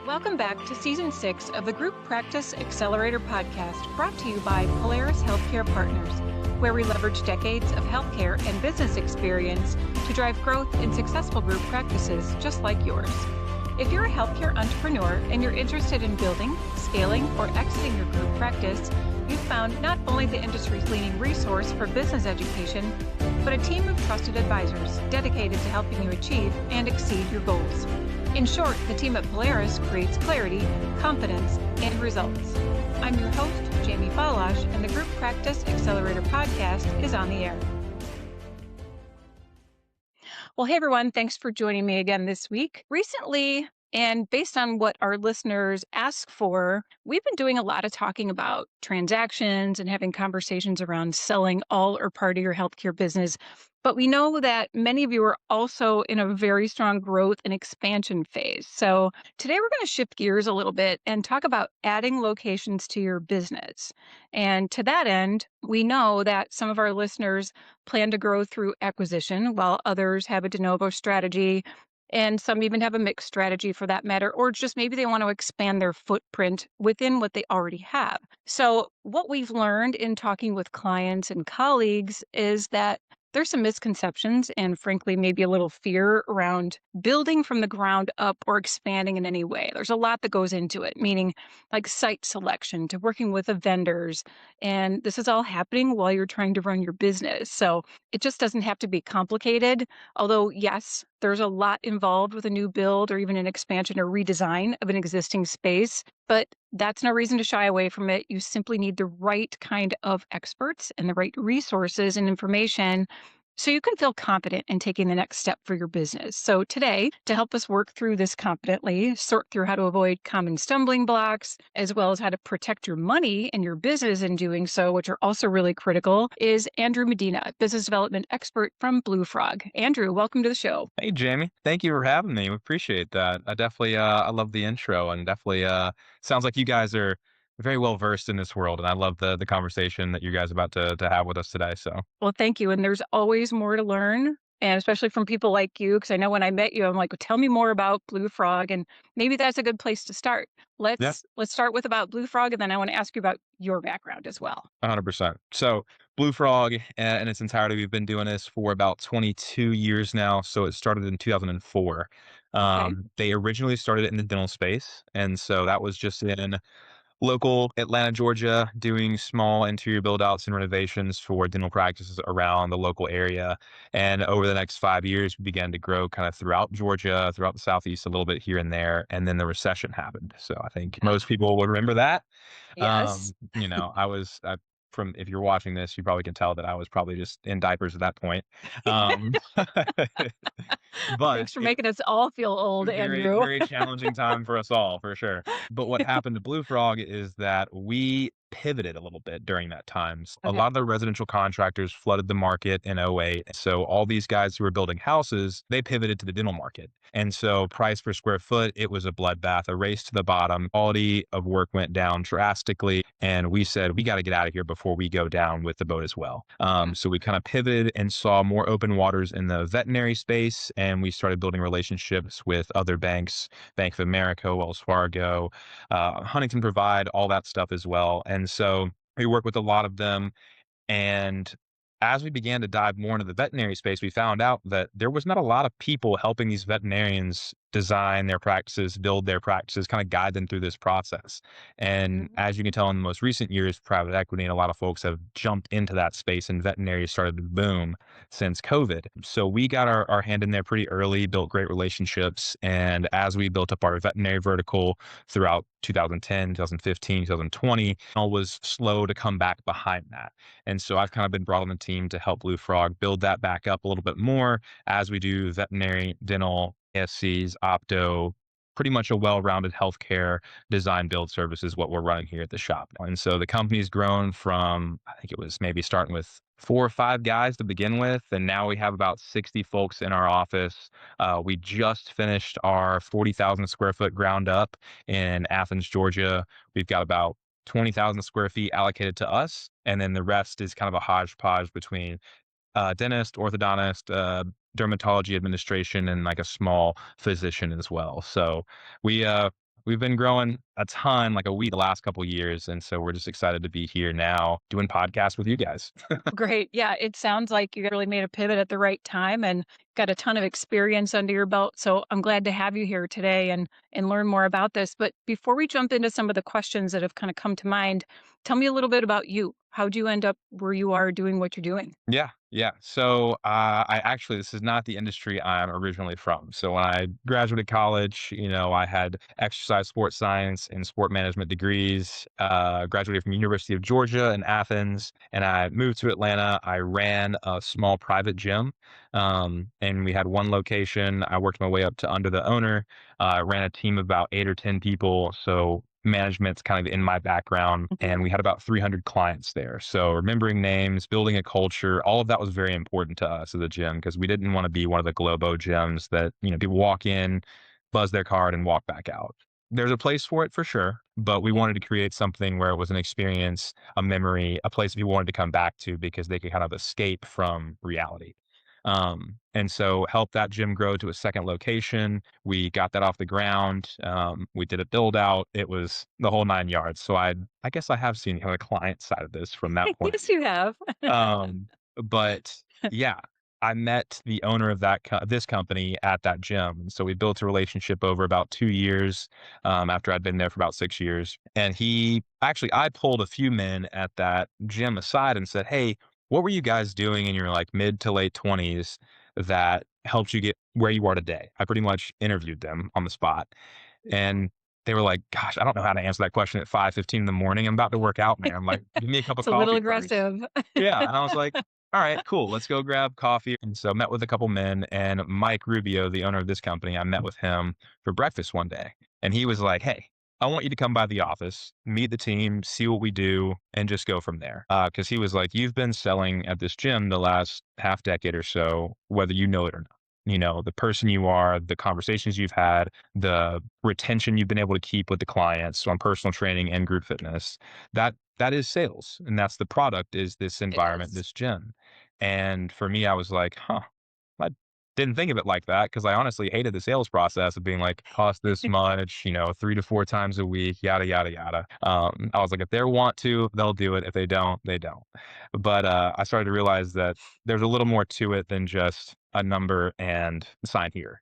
Welcome back to Season 6 of the Group Practice Accelerator Podcast, brought to you by Polaris Healthcare Partners, where we leverage decades of healthcare and business experience to drive growth in successful group practices just like yours. If you're a healthcare entrepreneur and you're interested in building, scaling, or exiting your group practice, you've found not only the industry's leading resource for business education, but a team of trusted advisors dedicated to helping you achieve and exceed your goals. In short, the team at Polaris creates clarity, confidence, and results. I'm your host, Jamie Falasz, and the Group Practice Accelerator Podcast is on the air. Well, hey everyone, thanks for joining me again this week. Recently, and based on what our listeners ask for, we've been doing a lot of talking about transactions and having conversations around selling all or part of your healthcare business. But we know that many of you are also in a very strong growth and expansion phase. So today we're going to shift gears a little bit and talk about adding locations to your business. And to that end, we know that some of our listeners plan to grow through acquisition, while others have a de novo strategy. And some even have a mixed strategy for that matter, or just maybe they want to expand their footprint within what they already have. So what we've learned in talking with clients and colleagues is that there's some misconceptions and frankly, maybe a little fear around building from the ground up or expanding in any way. There's a lot that goes into it, meaning like site selection to working with the vendors. And this is all happening while you're trying to run your business. So it just doesn't have to be complicated. Although, yes, there's a lot involved with a new build or even an expansion or redesign of an existing space, but that's no reason to shy away from it. You simply need the right kind of experts and the right resources and information so you can feel confident in taking the next step for your business. So today, to help us work through this confidently, sort through how to avoid common stumbling blocks, as well as how to protect your money and your business in doing so, which are also really critical, is Andrew Medina, business development expert from Blue Frog. Andrew, welcome to the show. Hey, Jamie. Thank you for having me. We appreciate that. I definitely, I love the intro and definitely, sounds like you guys are very well versed in this world. And I love the conversation that you guys are about to have with us today. So Well, thank you. And there's always more to learn. And especially from people like you, because I know when I met you, I'm like, well, tell me more about Blue Frog. And maybe that's a good place to start. yeah, Let's start with about Blue Frog, and then I want to ask you about your background as well. 100%. So Blue Frog in its entirety, we've been doing this for about 22 years now. So it started in 2004. Okay. They originally started it in the dental space. And so that was just in local Atlanta, Georgia, doing small interior build outs and renovations for dental practices around the local area. And over the next 5 years, we began to grow kind of throughout Georgia, throughout the Southeast, a little bit here and there. And then the recession happened. So I think most people would remember that. Yes. From if you're watching this, you probably can tell that I was probably just in diapers at that point. Um, but Thanks for making us all feel old, very, Andrew. very challenging time for us all, for sure. But what happened to Blue Frog is that we pivoted a little bit during that time. A Okay. lot of the residential contractors flooded the market in '08. So all these guys who were building houses, they pivoted to the dental market. And so price per square foot, it was a bloodbath, a race to the bottom. Quality of work went down drastically. And we said, we got to get out of here before we go down with the boat as well. So we kind of pivoted and saw more open waters in the veterinary space. And we started building relationships with other banks, Bank of America, Wells Fargo, Huntington Provide, all that stuff as well. And so we work with a lot of them. And as we began to dive more into the veterinary space, we found out that there was not a lot of people helping these veterinarians design their practices, build their practices, kind of guide them through this process. And Mhm. as you can tell in the most recent years, private equity and a lot of folks have jumped into that space and veterinary started to boom since COVID. So we got our hand in there pretty early, built great relationships. And as we built up our veterinary vertical throughout 2010, 2015, 2020, all was slow to come back behind that. And so I've kind of been brought on the team to help Blue Frog build that back up a little bit more as we do veterinary, dental, ASCs, opto, pretty much a well-rounded healthcare design build service is what we're running here at the shop. And so the company's grown from, I think it was maybe starting with 4 or 5 guys to begin with. And now we have about 60 folks in our office. We just finished our 40,000 square foot ground up in Athens, Georgia. We've got about 20,000 square feet allocated to us. And then the rest is kind of a hodgepodge between dentist, orthodontist, dermatology administration, and like a small physician as well. So we we've been growing a ton, like a week the last couple years. And so we're just excited to be here now doing podcasts with you guys. Great. Yeah, it sounds like you really made a pivot at the right time and got a ton of experience under your belt. So I'm glad to have you here today and learn more about this. But before we jump into some of the questions that have kind of come to mind, tell me a little bit about you. How'd you end up where you are doing what you're doing? Yeah, yeah. So I actually, this is not the industry I'm originally from. So when I graduated college, I had exercise sports science and sport management degrees. Graduated from University of Georgia in Athens, and I moved to Atlanta. I ran a small private gym, and we had one location. I worked my way up to under the owner. I ran a team of about 8 or 10 people. So management's kind of in my background, Mhm. and we had about 300 clients there. So remembering names, building a culture, all of that was very important to us as a gym because we didn't want to be one of the Globo gyms that, people walk in, buzz their card and walk back out. There's a place for it for sure, but we Yeah. wanted to create something where it was an experience, a memory, a place people wanted to come back to because they could kind of escape from reality. And so help that gym grow to a second location. We got that off the ground. We did a build out. It was the whole 9 yards. So I guess I have seen kind of the client side of this from that point of Yes, you have. view. But yeah, I met the owner of this company at that gym. And so we built a relationship over about 2 years, after I'd been there for about 6 years. And I pulled a few men at that gym aside and said, "Hey, what were you guys doing in your like mid to late 20s that helped you get where you are today?" I pretty much interviewed them on the spot. And they were like, "Gosh, I don't know how to answer that question at 5:15 in the morning. I'm about to work out, man." I'm like, "Give me a cup of It's a little coffee first." aggressive. Yeah, and I was like, "All right, cool. Let's go grab coffee." And so met with a couple men, and Mike Rubio, the owner of this company, I met with him for breakfast one day. And he was like, "Hey, I want you to come by the office, meet the team, see what we do, and just go from there." Because he was like, "You've been selling at this gym the last half decade or so, whether you know it or not. The person you are, the conversations you've had, the retention you've been able to keep with the clients on personal training and group fitness, that is sales. And that's the product is this It environment, is. this gym." And for me, I was like, huh, I didn't think of it like that because I honestly hated the sales process of being like, cost this much, 3 to 4 times a week, yada, yada, yada. I was like, if they want to, they'll do it. If they don't, they don't. But I started to realize that there's a little more to it than just a number and sign here.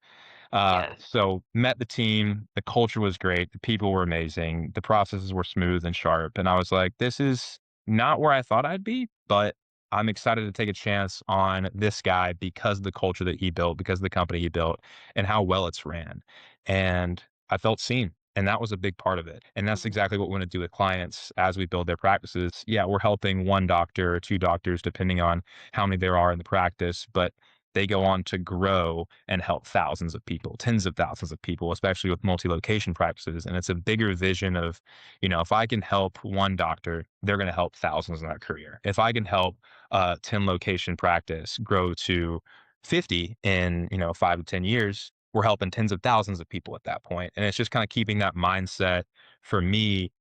Yeah. So met the team, the culture was great, the people were amazing, the processes were smooth and sharp, and I was like, "This is not where I thought I'd be, but I'm excited to take a chance on this guy because of the culture that he built, because of the company he built, and how well it's ran." And I felt seen, and that was a big part of it. And that's Mhm. exactly what we want to do with clients as we build their practices. Yeah, we're helping one doctor or two doctors, depending on how many there are in the practice, but they go on to grow and help thousands of people, tens of thousands of people, especially with multi-location practices. And it's a bigger vision of, if I can help one doctor, they're going to help thousands in that career. If I can help a 10 location practice grow to 50 in, 5 to 10 years, we're helping tens of thousands of people at that point. And it's just kind of keeping that mindset for me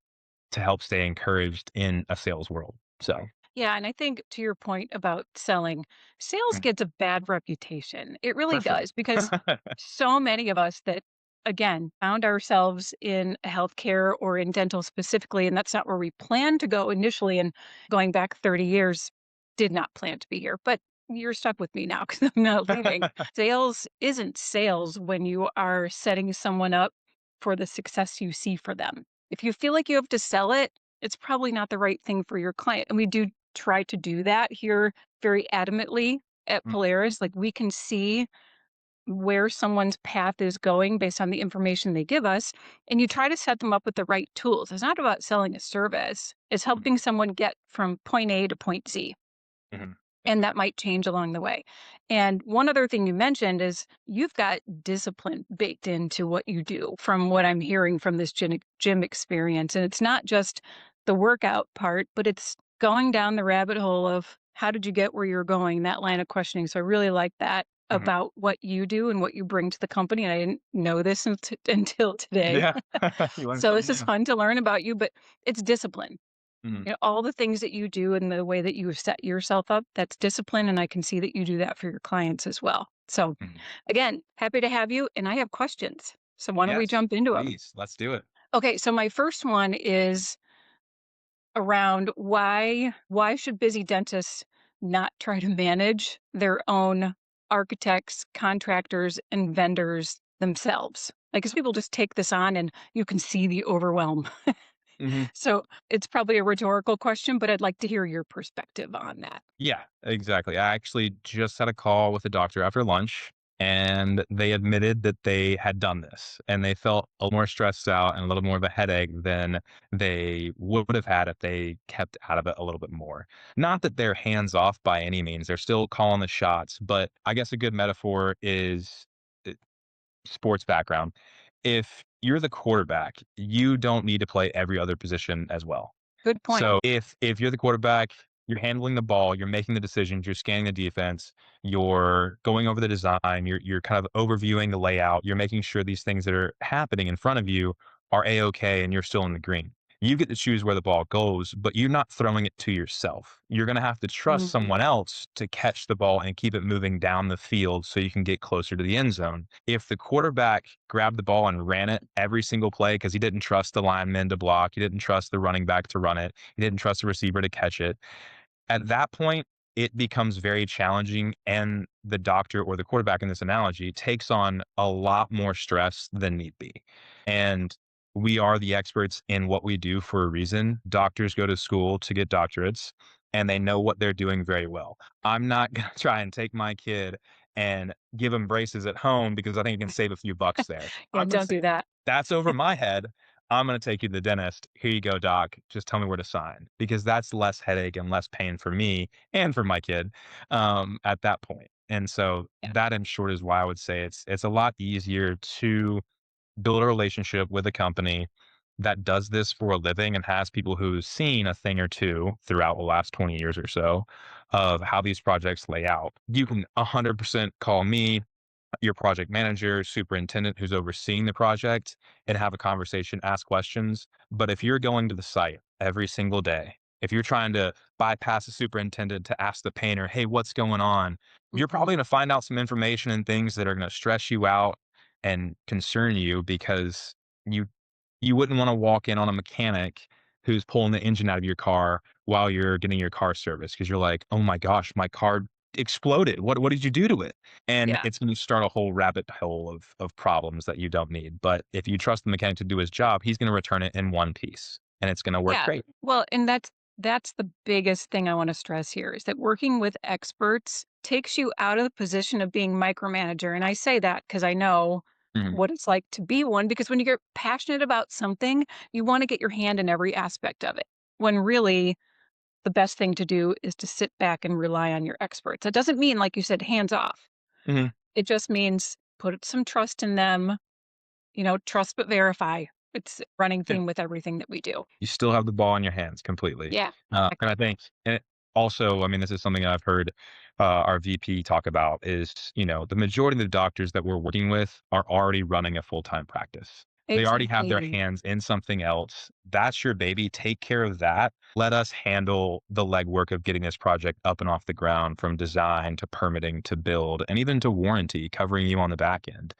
to help stay encouraged in a sales world. So, Yeah, and I think to your point about selling, sales mm, gets a bad reputation. It really for sure. does because so many of us that again found ourselves in healthcare or in dental specifically, and that's not where we planned to go initially. And going back 30 years, did not plan to be here, but you're stuck with me now because I'm not leaving. Sales isn't sales when you are setting someone up for the success you see for them. If you feel like you have to sell it, it's probably not the right thing for your client. And we do try to do that here very adamantly at Mm, Polaris. Like we can see where someone's path is going based on the information they give us. And you try to set them up with the right tools. It's not about selling a service, it's mm, helping someone get from point A to point Z. mhm. And that might change along the way. And one other thing you mentioned is you've got discipline baked into what you do from what I'm hearing from this gym experience. And it's not just the workout part, but it's going down the rabbit hole of how did you get where you're going, that line of questioning. So I really like that Mhm. about what you do and what you bring to the company. And I didn't know this until today. Yeah. You learn So something this is new. fun to learn about you, but it's discipline. Mhm. All the things that you do and the way that you set yourself up, that's discipline, and I can see that you do that for your clients as well. So, Mhm. again, happy to have you, and I have questions. So why don't we Yes, jump into them? please, let's do it. Okay, so my first one is around why should busy dentists not try to manage their own architects, contractors, and vendors themselves? Like, 'cause people just take this on and you can see the overwhelm. Mhm. So it's probably a rhetorical question, but I'd like to hear your perspective on that. Yeah, exactly. I actually just had a call with a doctor after lunch, and they admitted that they had done this, and they felt a little more stressed out and a little more of a headache than they would have had if they kept out of it a little bit more. Not that they're hands off by any means, they're still calling the shots, but I guess a good metaphor is sports background. If you're the quarterback, you don't need to play every other position as well. Good point. So if you're the quarterback, you're handling the ball, you're making the decisions, you're scanning the defense, you're going over the design, you're kind of overviewing the layout, you're making sure these things that are happening in front of you are a-okay and you're still in the green. You get to choose where the ball goes, but you're not throwing it to yourself. You're going to have to trust Mhm. someone else to catch the ball and keep it moving down the field so you can get closer to the end zone. If the quarterback grabbed the ball and ran it every single play because he didn't trust the lineman to block, he didn't trust the running back to run it, he didn't trust the receiver to catch it, at that point, it becomes very challenging, and the doctor or the quarterback in this analogy takes on a lot more stress than need be. And we are the experts in what we do for a reason. Doctors go to school to get doctorates, and they know what they're doing very well. I'm not going to try and take my kid and give him braces at home because I think I can save a few bucks there. Yeah, I'm going to don't say, do that. that's over my head. I'm going to take you to the dentist. Here you go, doc. Just tell me where to sign because that's less headache and less pain for me and for my kid at that point. And so Yeah. that, in short, is why I would say it's a lot easier to build a relationship with a company that does this for a living and has people who've seen a thing or two throughout the last 20 years or so of how these projects lay out. You can 100% call me, your project manager, superintendent who's overseeing the project, and have a conversation, ask questions. But if you're going to the site every single day, if you're trying to bypass the superintendent to ask the painter, hey, what's going on? You're Mhm. probably going to find out some information and things that are going to stress you out and concern you because you you wouldn't want to walk in on a mechanic who's pulling the engine out of your car while you're getting your car serviced because you're like, oh my gosh, my car exploded. What did you do to it? And Yeah. it's going to start a whole rabbit hole of problems that you don't need. But if you trust the mechanic to do his job, he's going to return it in one piece and it's going to work Yeah. great. Well, and that's the biggest thing I want to stress here is that working with experts takes you out of the position of being micromanager. And I say that because I know Mhm. what it's like to be one because when you get passionate about something, you want to get your hand in every aspect of it. When really the best thing to do is to sit back and rely on your experts. That doesn't mean, like you said, hands off. Mhm. It just means put some trust in them, trust but verify. It's a running theme with everything that we do. You still have the ball in your hands completely. Yeah. And Exactly. I think and it also, I mean, this is something I've heard our VP talk about is, the majority of the doctors that we're working with are already running a full-time practice. They already have their Exactly. hands in something else. That's your baby. Take care of that. Let us handle the legwork of getting this project up and off the ground from design to permitting to build and even to warranty, covering you on the back end,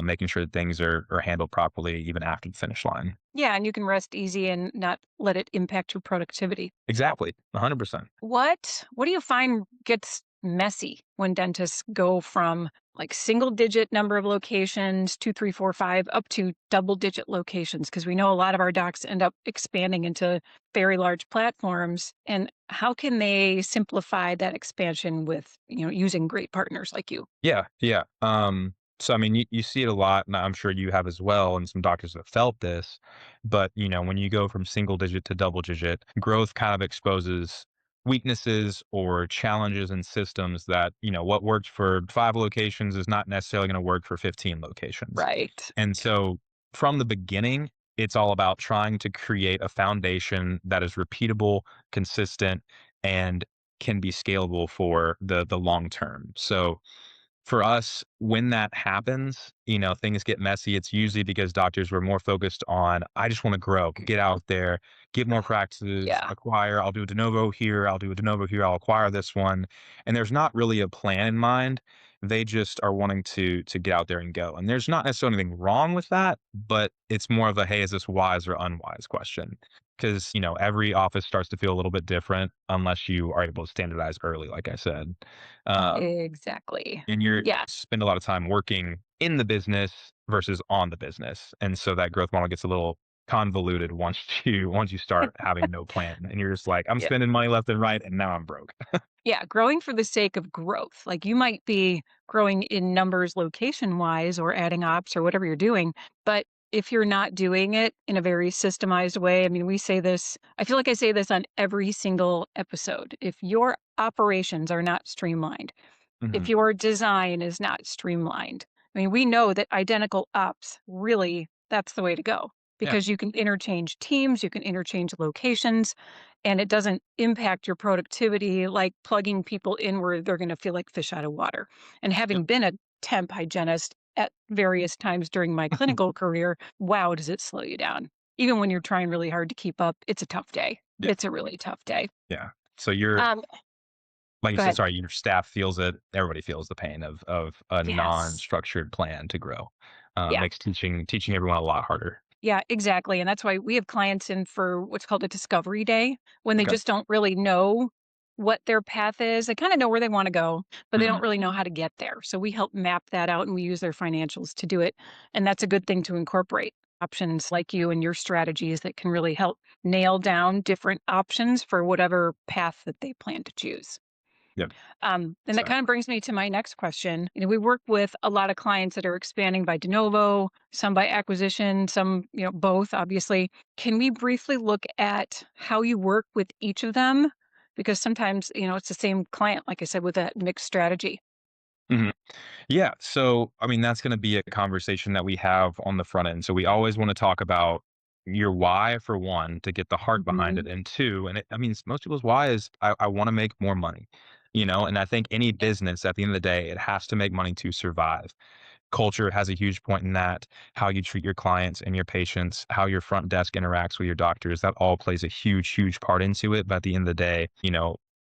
making sure that things are handled properly even after the finish line. Yeah, and you can rest easy and not let it impact your productivity. Exactly, 100%. What do you find gets messy when dentists go from like single digit number of locations, 2, 3, 4, 5, up to double digit locations? Because we know a lot of our docs end up expanding into very large platforms. And how can they simplify that expansion with, using great partners like you? Yeah, yeah. So I mean, you see it a lot, and I'm sure you have as well, and some doctors have felt this. But when you go from single digit to double digit, growth kind of exposes weaknesses or challenges in systems that what worked for 5 locations is not necessarily going to work for 15 locations. Right. And so from the beginning, it's all about trying to create a foundation that is repeatable, consistent, and can be scalable for the long term. So for us, when that happens, things get messy. It's usually because doctors were more focused on, I just want to grow, get out there, get more practices, Yeah. acquire. I'll do a de novo here. I'll do a de novo here. I'll acquire this one. And there's not really a plan in mind. They just are wanting to get out there and go. And there's not necessarily anything wrong with that, but it's more of a, hey, is this wise or unwise question? Because, every office starts to feel a little bit different unless you are able to standardize early, like I said. Um, Exactly. and you're Yeah. spend a lot of time working in the business versus on the business. And so that growth model gets a little convoluted once you start having no plan and you're just like, I'm Yeah. spending money left and right and now I'm broke. Yeah, growing for the sake of growth. Like you might be growing in numbers location wise or adding ops or whatever you're doing, but if you're not doing it in a very systemized way, I mean, we say this, I feel like I say this on every single episode. If your operations are not streamlined, if Mhm. your design is not streamlined, I mean, we know that identical ops really, that's the way to go Yeah. because you can interchange teams, you can interchange locations, and it doesn't impact your productivity like plugging people in where they're going to feel like fish out of water. And Yep. having been a temp hygienist at various times during my clinical career, wow, does it slow you down? Even when you're trying really hard to keep up, it's a tough day. Yeah. It's a really tough day. Yeah. So you're Um, like you Go said, ahead. sorry, your staff feels it. Everybody feels the pain of a Yes. non-structured plan to grow. Yeah. Makes teaching everyone a lot harder. Yeah, exactly, and that's why we have clients in for what's called a discovery day, when they Okay. just don't really know what their path is. They kinda know where they wanna go, but they don't Mhm. really know how to get there. So we help map that out, and we use their financials to do it, and that's a good thing to incorporate. Options like you and your strategies that can really help nail down different options for whatever path that they plan to choose. Yep. And that kind of Exactly. brings me to my next question. We work with a lot of clients that are expanding by de novo, some by acquisition, some, both, obviously. Can we briefly look at how you work with each of them? Because sometimes, it's the same client, like I said, with a mixed strategy. Mhm. Yeah. So, I mean, that's going to be a conversation that we have on the front end. So, we always want to talk about your why for one, to get the heart behind Hmm. it. And two, I mean, most people's why is I want to make more money, and I think any Yeah. business at the end of the day, it has to make money to survive. Culture has a huge point in that, how you treat your clients and your patients, how your front desk interacts with your doctors, that all plays a huge, huge part into it. But at the end of the day,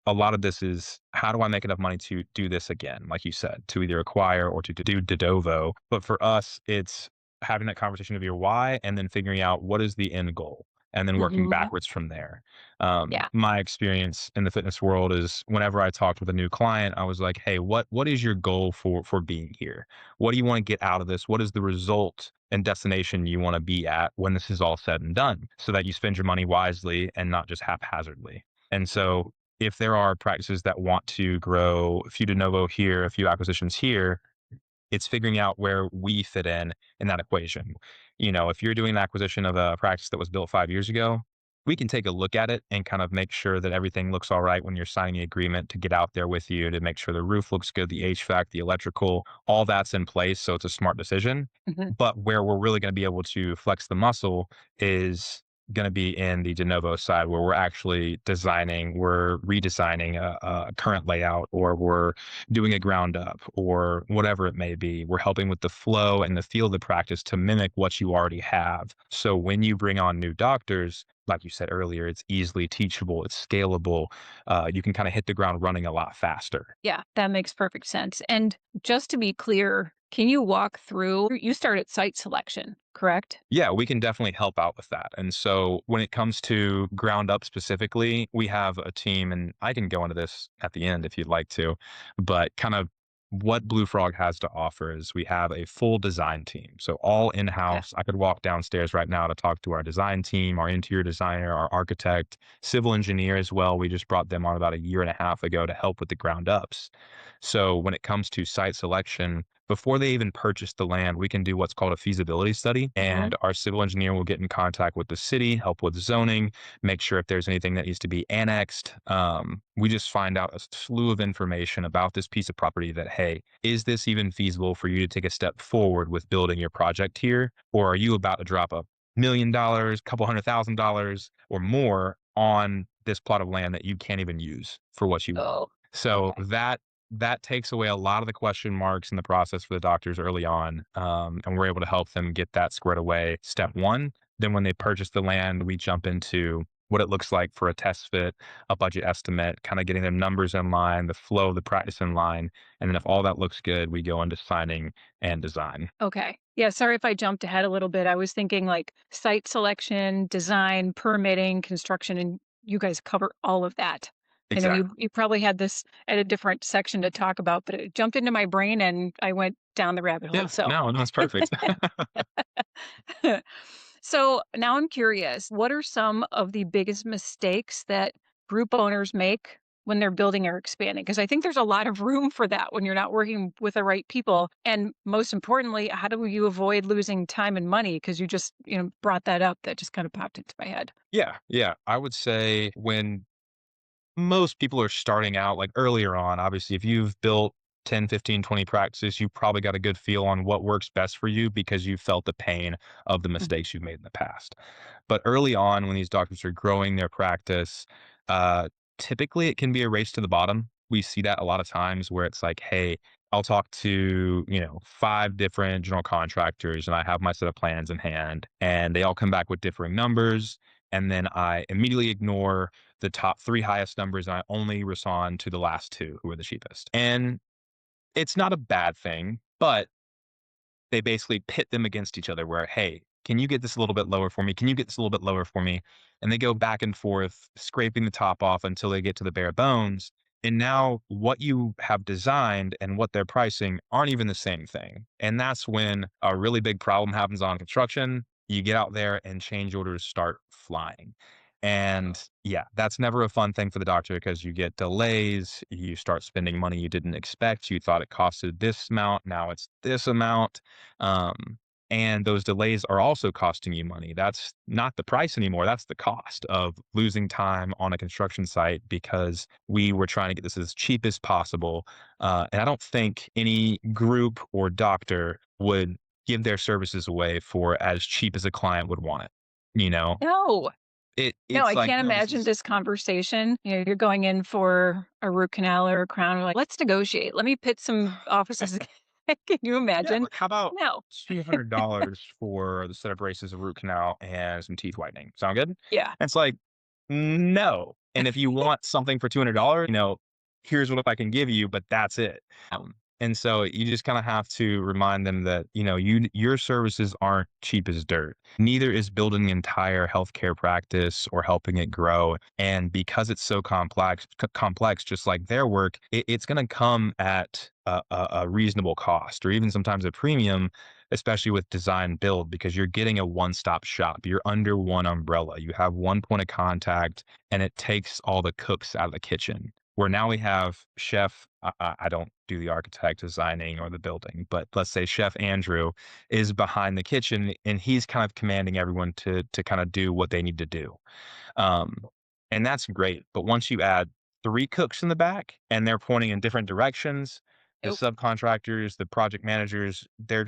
a lot of this is how do I make enough money to do this again, like you said, to either acquire or to do de novo. But for us, it's having that conversation of your why and then figuring out what is the end goal and then working Hmm. backwards from there. Yeah. My experience in the fitness world is whenever I talked with a new client, I was like, hey, what is your goal for being here? What do you want to get out of this? What is the result and destination you want to be at when this is all said and done so that you spend your money wisely and not just haphazardly? And so if there are practices that want to grow a few de novo here, a few acquisitions here, it's figuring out where we fit in that equation. If you're doing an acquisition of a practice that was built 5 years ago, we can take a look at it and kind of make sure that everything looks all right when you're signing the agreement to get out there with you to make sure the roof looks good, the HVAC, the electrical, all that's in place. So it's a smart decision. Hmm. But where we're really going to be able to flex the muscle is going to be in the de novo side where we're actually designing, we're redesigning a current layout, or we're doing a ground up or whatever it may be. We're helping with the flow and the feel of the practice to mimic what you already have. So when you bring on new doctors, like you said earlier, it's easily teachable, it's scalable. You can kind of hit the ground running a lot faster. Yeah, that makes perfect sense. And just to be clear, can you walk through? You start at site selection, correct? Yeah, we can definitely help out with that. And so when it comes to ground up specifically, we have a team, and I can go into this at the end if you'd like to, but kind of what Blue Frog has to offer is we have a full design team. So all in Okay. house. I could walk downstairs right now to talk to our design team, our interior designer, our architect, civil engineer as well. We just brought them on about a year and a half ago to help with the ground ups. So when it comes to site selection, before they even purchase the land, we can do what's called a feasibility study. Hmm. And our civil engineer will get in contact with the city, help with zoning, make sure if there's anything that needs to be annexed. We just find out a slew of information about this piece of property that, hey, is this even feasible for you to take a step forward with building your project here? Or are you about to drop $1 million, couple $100,000 or more on this plot of land that you can't even use for what you want? Oh, So okay. that takes away a lot of the question marks in the process for the doctors early on, and we're able to help them get that squared away. Step one. Then when they purchase the land, we jump into what it looks like for a test fit, a budget estimate, kind of getting the numbers in line, the flow, the practice in line. And then if all that looks good, we go into signing and design. Okay. Yeah, sorry if I jumped ahead a little bit. I was thinking like site selection, design, permitting, construction, and you guys cover all of that. I know you Exactly. you probably had this at a different section to talk about, but it jumped into my brain and I went down the rabbit hole. Yeah. So No, no, it's perfect. so now I'm curious, what are some of the biggest mistakes that group owners make when they're building or expanding? Because I think there's a lot of room for that when you're not working with the right people. And most importantly, how do you avoid losing time and money? Because you just, brought that up. That just kind of popped into my head. Yeah. Yeah. I would say when most people are starting out like earlier on, obviously, if you've built 10, 15, 20 practices, you probably got a good feel on what works best for you because you felt the pain of the Mhm. mistakes you've made in the past. But early on, when these doctors are growing their practice, uh, typically it can be a race to the bottom. We see that a lot of times where it's like, hey, I'll talk to, five different general contractors and I have my set of plans in hand and they all come back with differing numbers. And then I immediately ignore the top three highest numbers and I only respond to the last two who are the cheapest. And it's not a bad thing, but they basically pit them against each other where, hey, can you get this a little bit lower for me? Can you get this a little bit lower for me? And they go back and forth, scraping the top off until they get to the bare bones. And now what you have designed and what they're pricing aren't even the same thing. And that's when a really big problem happens on construction. You get out there and change orders start flying. And yeah, that's never a fun thing for the doctor because you get delays, you start spending money you didn't expect. You thought it costed this amount, now it's this amount. Um, and those delays are also costing you money. That's not the price anymore. That's the cost of losing time on a construction site because we were trying to get this as cheap as possible. And I don't think any group or doctor would give their services away for as cheap as a client would want it. You know, No, no, it's I like, can't no, this imagine is this conversation. You're going in for a root canal or a crown. You're like, let's negotiate. Let me pit some offices. Can you yeah, imagine? like, how about No. $200 for the set of braces, a root canal, and some teeth whitening? Sound good? And Yeah. it's like, no. And if you want something for $200, here's what I can give you, but that's it. And so you just kind of have to remind them that, your services aren't cheap as dirt. Neither is building the entire healthcare practice or helping it grow. And because it's so complex, just like their work, it's going to come at a reasonable cost or even sometimes a premium, especially with design build, because you're getting a one-stop shop. You're under one umbrella. You have one point of contact and it takes all the cooks out of the kitchen. Where now we have chef, I don't do the architect designing or the building, but let's say Chef Andrew is behind the kitchen and he's kind of commanding everyone to kind of do what they need to do. Um, and that's great. But once you add three cooks in the back and they're pointing in different directions, the Nope. subcontractors, the project managers, they're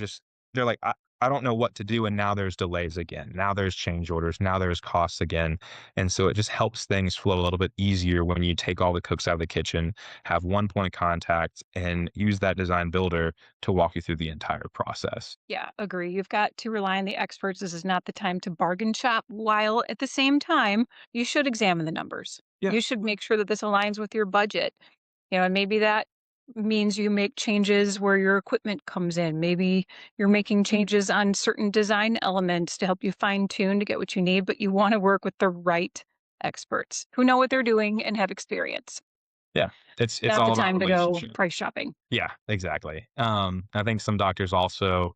like, I don't know what to do. And now there's delays again. Now there's change orders. Now there's costs again. And so it just helps things flow a little bit easier when you take all the cooks out of the kitchen, have one point of contact, and use that design builder to walk you through the entire process. Yeah, agree. You've got to rely on the experts. This is not the time to bargain shop, while at the same time, you should examine the numbers. Yeah. You should make sure that this aligns with your budget. And maybe that means you make changes where your equipment comes in. Maybe you're making changes on certain design elements to help you fine tune to get what you need, but you want to work with the right experts who know what they're doing and have experience. Yeah. It's Not the all about time to go relationship. price shopping. Yeah, exactly. I think some doctors also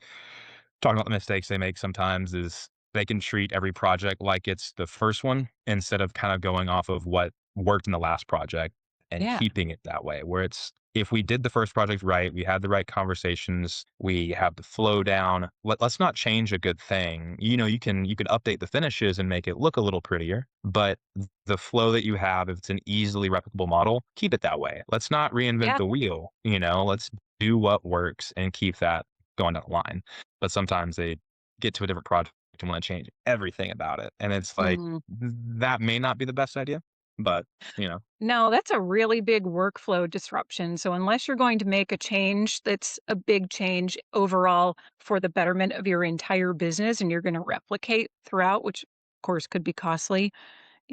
talking about the mistakes they make sometimes is they can treat every project like it's the first one instead of kind of going off of what worked in the last project and Yeah. keeping it that way. Where it's if we did the first project right, we had the right conversations, we have the flow down. Let's not change a good thing. You can update the finishes and make it look a little prettier, but the flow that you have, if it's an easily replicable model, keep it that way. Let's not reinvent Yeah. the wheel. Let's do what works and keep that going down the line. But sometimes they get to a different project and want to change everything about it. And it's like, Mhm. that may not be the best idea, but, you know, No, that's a really big workflow disruption. So, unless you're going to make a change that's a big change overall for the betterment of your entire business and you're going to replicate throughout, which of course could be costly,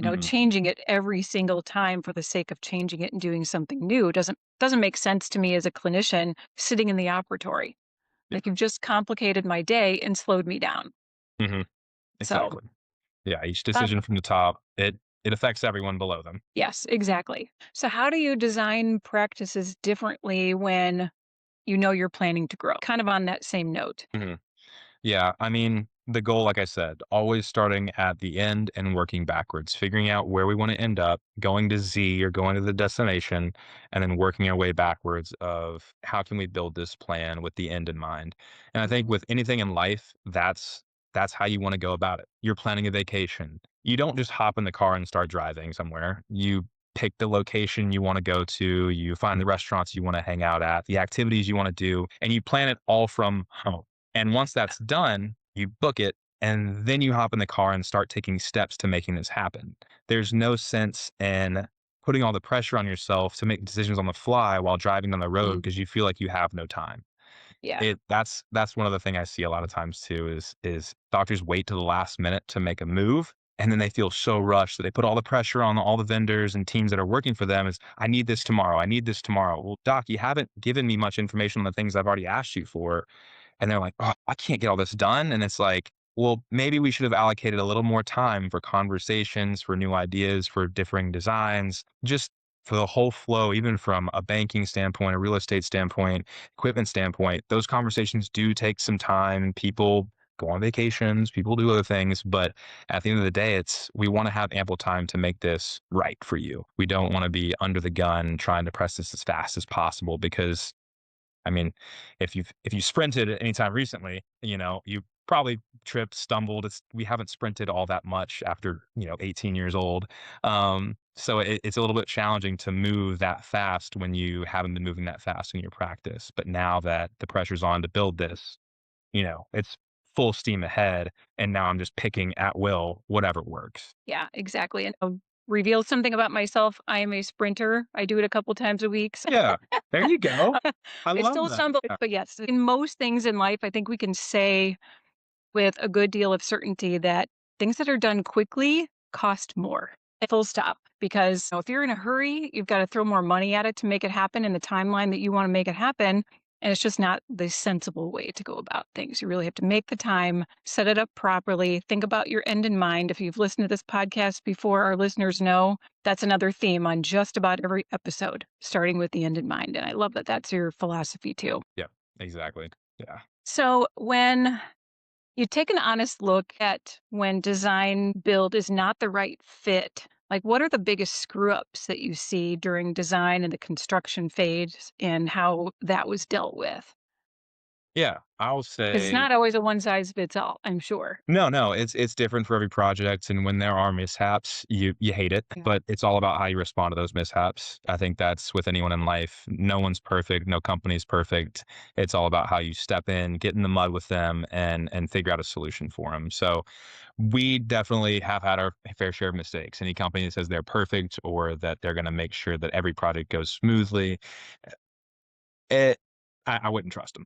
Mhm. changing it every single time for the sake of changing it and doing something new doesn't make sense to me as a clinician sitting in the operatory. Yeah. Like you've just complicated my day and slowed me down. Mhm. So, Exactly. Yeah, each uh, decision from the top, it affects everyone below them. yes, exactly. So, how do you design practices differently when you know you're planning to grow? Kind of on that same note. Mhm. Yeah, I mean, the goal, like I said, always starting at the end and working backwards, figuring out where we want to end up, going to Z or going to the destination, and then working our way backwards of how can we build this plan with the end in mind. And I think Mhm. with anything in life, that's how you want to go about it. You're planning a vacation. You don't just hop in the car and start driving somewhere. You pick the location you want to go to, you find the restaurants you want to hang out at, the activities you want to do, and you plan it all from home. And once that's done, you book it and then you hop in the car and start taking steps to making this happen. There's no sense in putting all the pressure on yourself to make decisions on the fly while driving down the road Mm, because you feel like you have no time. yeah. That's one of the thing I see a lot of times too is doctors wait to the last minute to make a move, and then they feel so rushed that they put all the pressure on all the vendors and teams that are working for them is, "I need this tomorrow. I need this tomorrow." Well, doc, you haven't given me much information on the things I've already asked you for. And they're like, "Oh, I can't get all this done." And it's like, well, maybe we should have allocated a little more time for conversations, for new ideas, for differing designs, just for the whole flow, even from a banking standpoint, a real estate standpoint, equipment standpoint. Those conversations do take some time. People go on vacations, people do other things, but at the end of the day, it's we want to have ample time to make this right for you. We don't want to be under the gun trying to press this as fast as possible because I mean, if you sprinted at any time recently, you probably tripped, stumbled. We haven't sprinted all that much after 18 years old. So it's a little bit challenging to move that fast when you haven't been moving that fast in your practice. But now that the pressure's on to build this, it's full steam ahead. And now I'm just picking at will whatever works. Yeah, exactly. And reveal something about myself. I am a sprinter. I do it a couple times a week. So Yeah, there you go. I I love still that. stumble, Yeah. but yes, in most things in life, I think we can say with a good deal of certainty that things that are done quickly cost more. Full stop. Because if you're in a hurry, you've got to throw more money at it to make it happen in the timeline that you want to make it happen. And it's just not the sensible way to go about things. You really have to make the time, set it up properly, think about your end in mind. If you've listened to this podcast before, our listeners know that's another theme on just about every episode, starting with the end in mind. And I love that that's your philosophy too. Yeah, exactly. Yeah. So, when you take an honest look at when design build is not the right fit. Like, what are the biggest screw ups that you see during design and the construction phase and how that was dealt with? Yeah. I'll Because it's say not always a one size fits all, I'm sure. no, no, it's different for every project, and when there are mishaps, you hate it, Yeah. but it's all about how you respond to those mishaps. I think that's with anyone in life. No one's perfect, no company's perfect. It's all about how you step in, get in the mud with them, and figure out a solution for them. So we definitely have had our fair share of mistakes. Any company that says they're perfect or that they're going to make sure that every project goes smoothly, it I wouldn't trust them.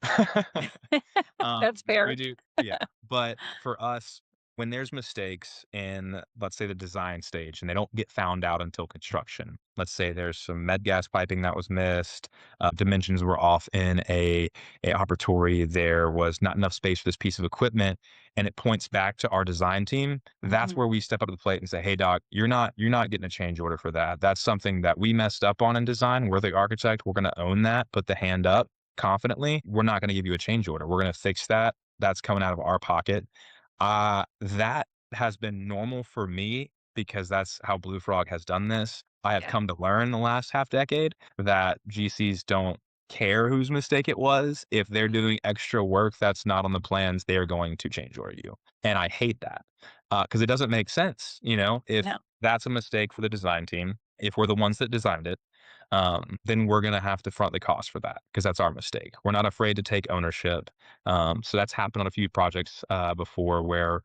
That's fair. We do, yeah. But for us, when there's mistakes in, let's say, the design stage, and they don't get found out until construction. Let's say there's some med gas piping that was missed, dimensions were off in a operatory. There was not enough space for this piece of equipment, and it points back to our design team. That's Mhm. where we step up to the plate and say, "Hey, doc, you're not getting a change order for that. That's something that we messed up on in design. We're the architect. We're going to own that. Put the hand up confidently. We're not going to give you a change order. We're going to fix that. That's coming out of our pocket." That has been normal for me because that's how Blue Frog has done this. I have Yeah. come to learn the last half decade that GCs don't care whose mistake it was. If they're doing extra work that's not on the plans, they are going to change order you. And I hate that because it doesn't make sense. If No. that's a mistake for the design team, if we're the ones that designed it, then we're going to have to front the cost for that because that's our mistake. We're not afraid to take ownership. So that's happened on a few projects before where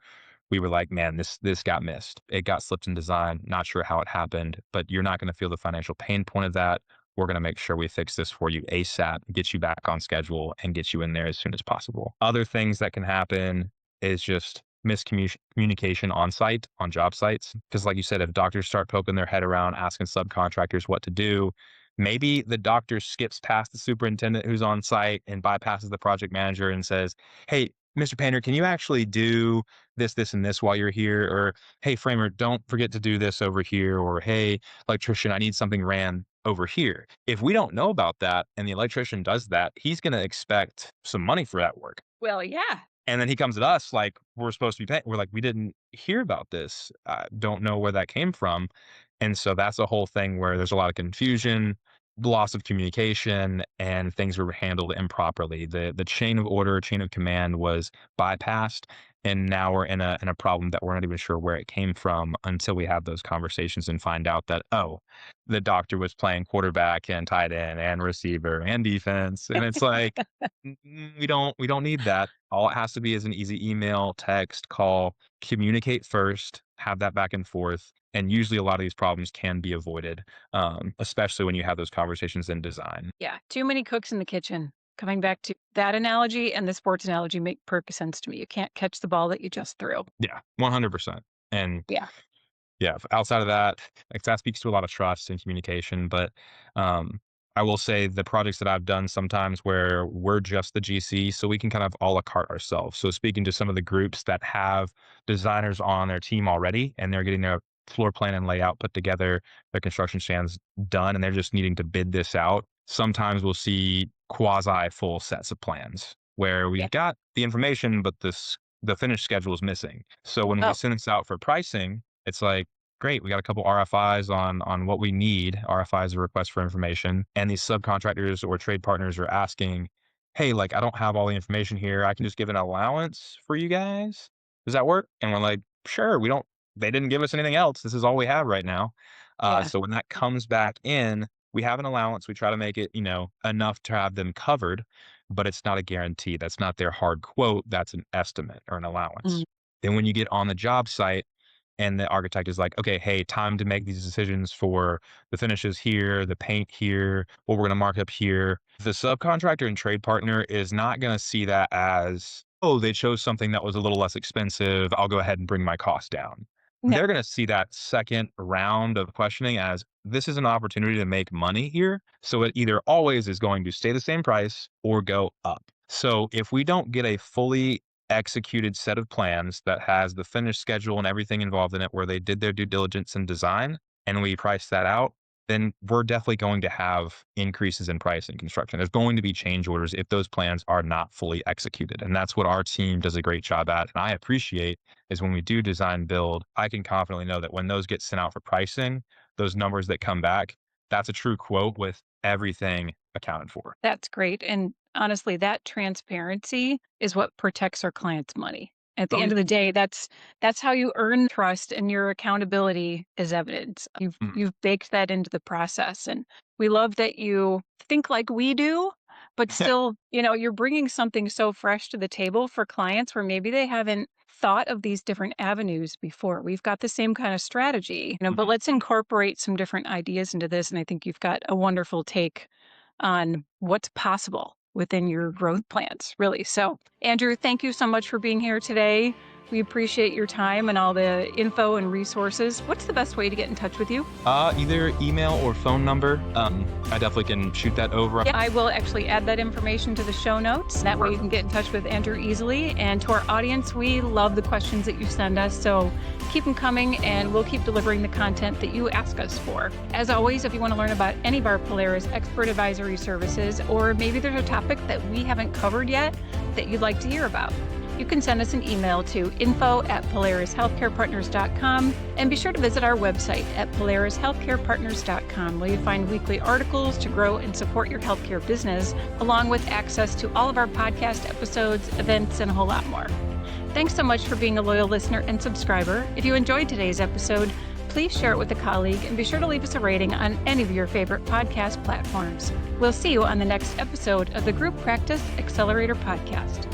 we were like, man, this got missed. It got slipped in design. Not sure how it happened, but you're not going to feel the financial pain point of that. We're going to make sure we fix this for you ASAP, get you back on schedule, and get you in there as soon as possible. Other things that can happen is just miscommunication on site, on job sites. Because like you said, if doctors start poking their head around asking subcontractors what to do, maybe the doctor skips past the superintendent who's on site and bypasses the project manager and says, hey, Mr. Painter, can you actually do this, this, and this while you're here? Or, hey, framer, don't forget to do this over here. Or, hey, electrician, I need something ran over here. If we don't know about that and the electrician does that, he's going to expect some money for that work. Well, yeah. And then he comes at us like we're supposed to be paying. We're like, we didn't hear about this. I don't know where that came from. And so that's a whole thing where there's a lot of confusion, loss of communication, and things were handled improperly. The chain of order, chain of command was bypassed. And now we're in a problem that we're not even sure where it came from until we have those conversations and find out that, oh, the doctor was playing quarterback and tight end and receiver and defense. And it's like, we don't need that. All it has to be is an easy email, text, call, communicate first, have that back and forth. And usually a lot of these problems can be avoided, especially when you have those conversations in design. Yeah. Too many cooks in the kitchen. Coming back to that analogy and the sports analogy make perfect sense to me. You can't catch the ball that you just threw. Yeah, 100%. And Yeah. yeah, outside of that, like that speaks to a lot of trust and communication. But I will say the projects that I've done sometimes where we're just the GC, so we can kind of a la carte ourselves. So speaking to some of the groups that have designers on their team already and they're getting their floor plan and layout put together, their construction stands done, and they're just needing to bid this out. Sometimes we'll see quasi full sets of plans where Yeah. we've got the information, but the finished schedule is missing. So when we Oh, send this out for pricing, it's like, great, we got a couple RFIs on what we need. RFIs are requests for information. And these subcontractors or trade partners are asking, hey, like, I don't have all the information here. I can just give an allowance for you guys. Does that work? And we're like, sure, they didn't give us anything else. This is all we have right now. yeah. So when that comes back in, we have an allowance. We try to make it, enough to have them covered, but it's not a guarantee. That's not their hard quote. That's an estimate or an allowance. Mm. Then when you get on the job site and the architect is like, okay, hey, time to make these decisions for the finishes here, the paint here, what we're going to mark up here. The subcontractor and trade partner is not going to see that as, oh, they chose something that was a little less expensive. I'll go ahead and bring my cost down. No. They're going to see that second round of questioning as this is an opportunity to make money here. So it either always is going to stay the same price or go up. So if we don't get a fully executed set of plans that has the finished schedule and everything involved in it where they did their due diligence and design, and we price that out, then we're definitely going to have increases in price in construction. There's going to be change orders if those plans are not fully executed. And that's what our team does a great job at. And I appreciate is when we do design build, I can confidently know that when those get sent out for pricing, those numbers that come back, that's a true quote with everything accounted for. That's great. And honestly, that transparency is what protects our clients' money. At the Oh, end yeah. of the day, that's how you earn trust, and your accountability is evidence. Mm. You've baked that into the process, and we love that you think like we do, but still, you're bringing something so fresh to the table for clients where maybe they haven't thought of these different avenues before. We've got the same kind of strategy, but Mhm. let's incorporate some different ideas into this. And I think you've got a wonderful take on what's possible within your growth plans, really. So, Andrew, thank you so much for being here today. We appreciate your time and all the info and resources. What's the best way to get in touch with you? Either email or phone number. I definitely can shoot that over. Yeah, I will actually add that information to the show notes. That way you can get in touch with Andrew easily. And to our audience, we love the questions that you send us. So keep them coming, and we'll keep delivering the content that you ask us for. As always, if you want to learn about any of our Polaris expert advisory services, or maybe there's a topic that we haven't covered yet that you'd like to hear about, you can send us an email to info@polarishealthcarepartners.com, and be sure to visit our website at polarishealthcarepartners.com, where you find weekly articles to grow and support your healthcare business, along with access to all of our podcast episodes, events, and a whole lot more. Thanks so much for being a loyal listener and subscriber. If you enjoyed today's episode, please share it with a colleague, and be sure to leave us a rating on any of your favorite podcast platforms. We'll see you on the next episode of the Group Practice Accelerator Podcast.